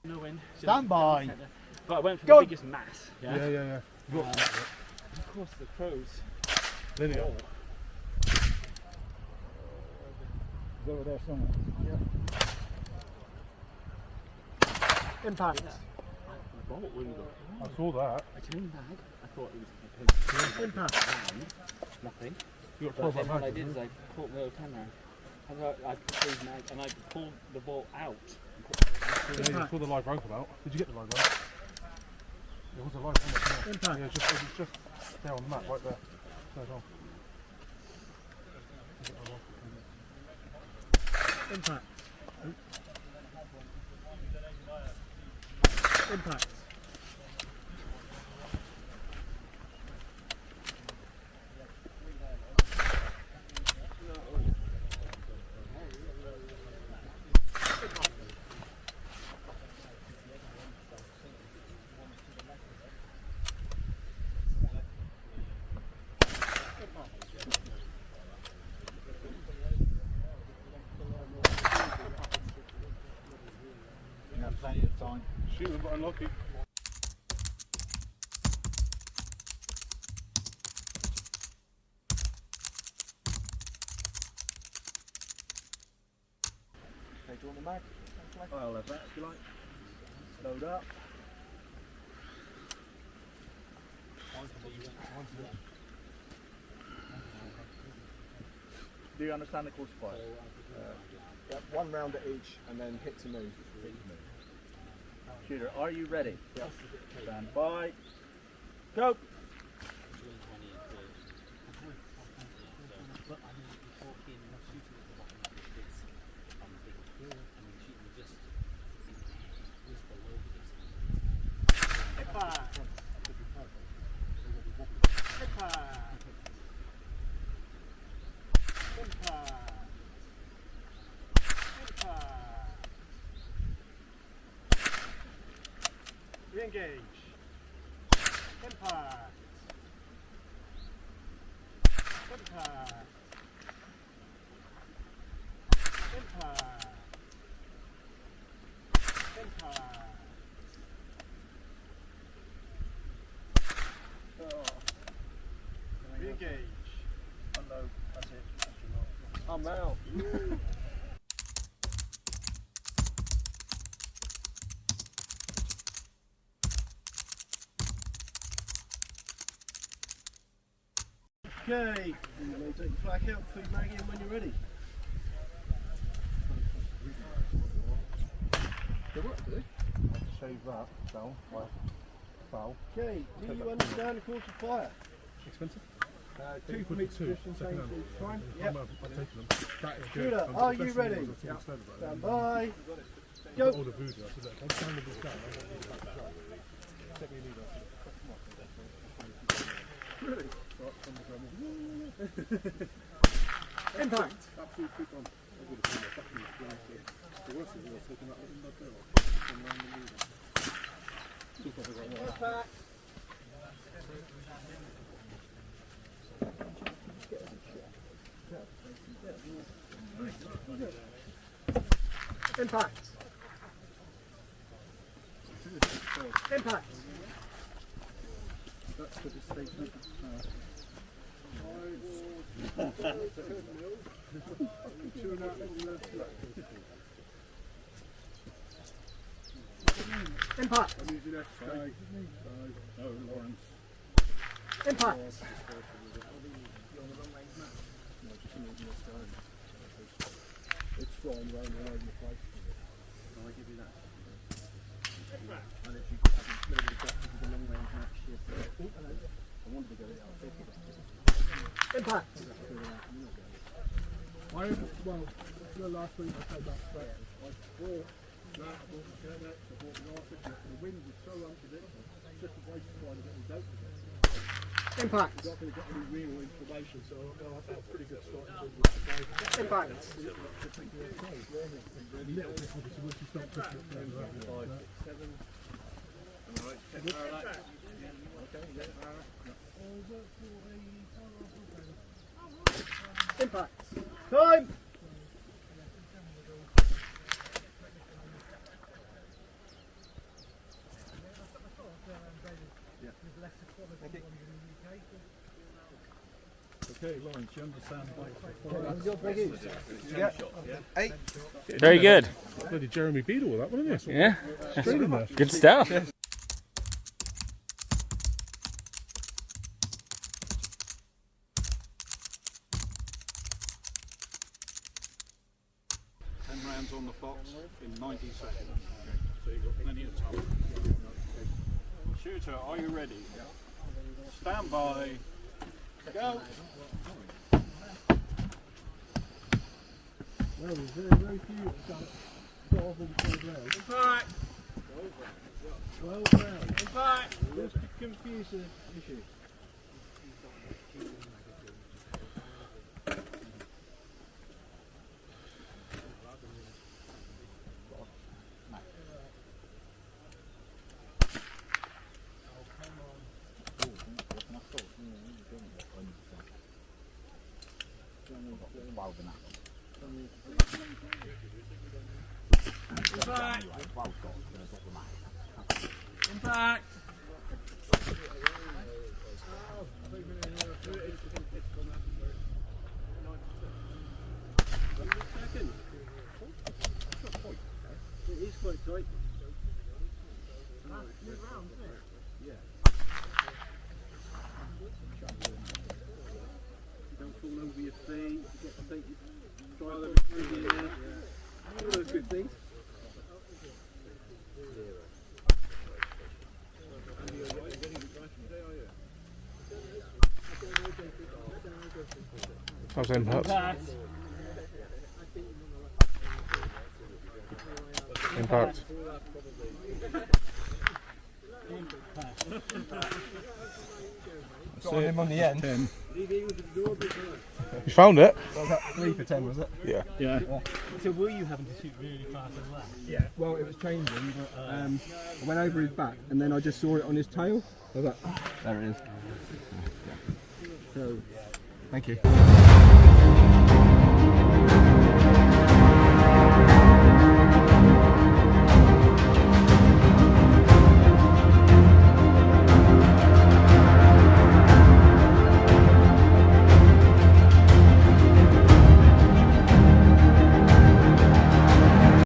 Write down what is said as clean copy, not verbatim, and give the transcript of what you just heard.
No win. Stand by. But I went for Go. the biggest mass. Yeah. Of course, the pros. Linear. Oh. It's over there somewhere. Impact. The bolt wouldn't go. I saw that. I turned back. I thought it was Impact. nothing. You got But 12 then what I mag. did is I pulled the 10 round. I put these mag and I pulled the ball out. Yeah, you saw the live round come out. Did you get the live round? There was a live round. Impact. Yeah, it was just there on the map, right there. There's on. Impact. Impact. You have plenty of time. Shoot, but unlucky. Okay, do you want the mag? I'll have that if you like. Load up. Do you understand the course of fire? Yeah, one round at each and then hit to move. Shooter, are you ready? Yes. Stand by. Go! Impact! Impact! Impact! Impact! Re-engage! Impact! Impact! Impact! Impact! Re-engage. Unload. That's it. That's your lot. I'm out. Okay. You may take your flag out, put your mag in when you're ready. Shave that down, like foul. Okay. Do you understand the course of fire? Expensive? 2 for each position, second hand. each time. Yep. Yep. I've taken them. That is good. Shooter, are you ready? Stand by. Go. All the voodoo. I said, look, I'm down with this guy. I want you to back this up. Take me a leader. Really? Impact. Absolute quick on. I would have been there. The worst is you're taking that in the field. Impact. Impact. Impact. That's for the statement. Impact. I'm using X guy. No, Lawrence. Impact. It's flying around all over the place. Can I give you that? And if you haven't played with the long range match yesterday, I wanted to go out. Impact. Well, the last week I played that straight. I bought that, I bought the Kernex, I bought the Arctic, the wind was so unpredictable, it's just a waste of trying to get the dope again. Impact. You're not going to get any real information, so I felt a pretty good start in terms of the game. Impact. A little bit obviously once you start pushing it down, 5, 6, 7. Alright, get parallax. Okay, get parallax. Impact. Time. Okay, Lawrence, you understand Very good. Bloody Jeremy Beadle with that one, isn't it? Yeah. Straight in there. Good stuff. 10 rounds on the fox in 90 seconds. So you've got plenty of time. Shooter, are you ready? Stand by. Go. Well, there's very few that got all the 12 rounds. Back. 12 rounds. Back. Just to confuse the issue. Impact. Impact. It is quite tight. Don't fall over your feet. You get to take your drive through the air. All those good things. How's impact? Impact. Got him on the end. 10. You found it? Was that 3 for 10, was it? Yeah. Yeah. So were you having to shoot really fast as well? Yeah. Well, it was changing, but I went over his back and then I just saw it on his tail. I was like, there it is. So, thank you.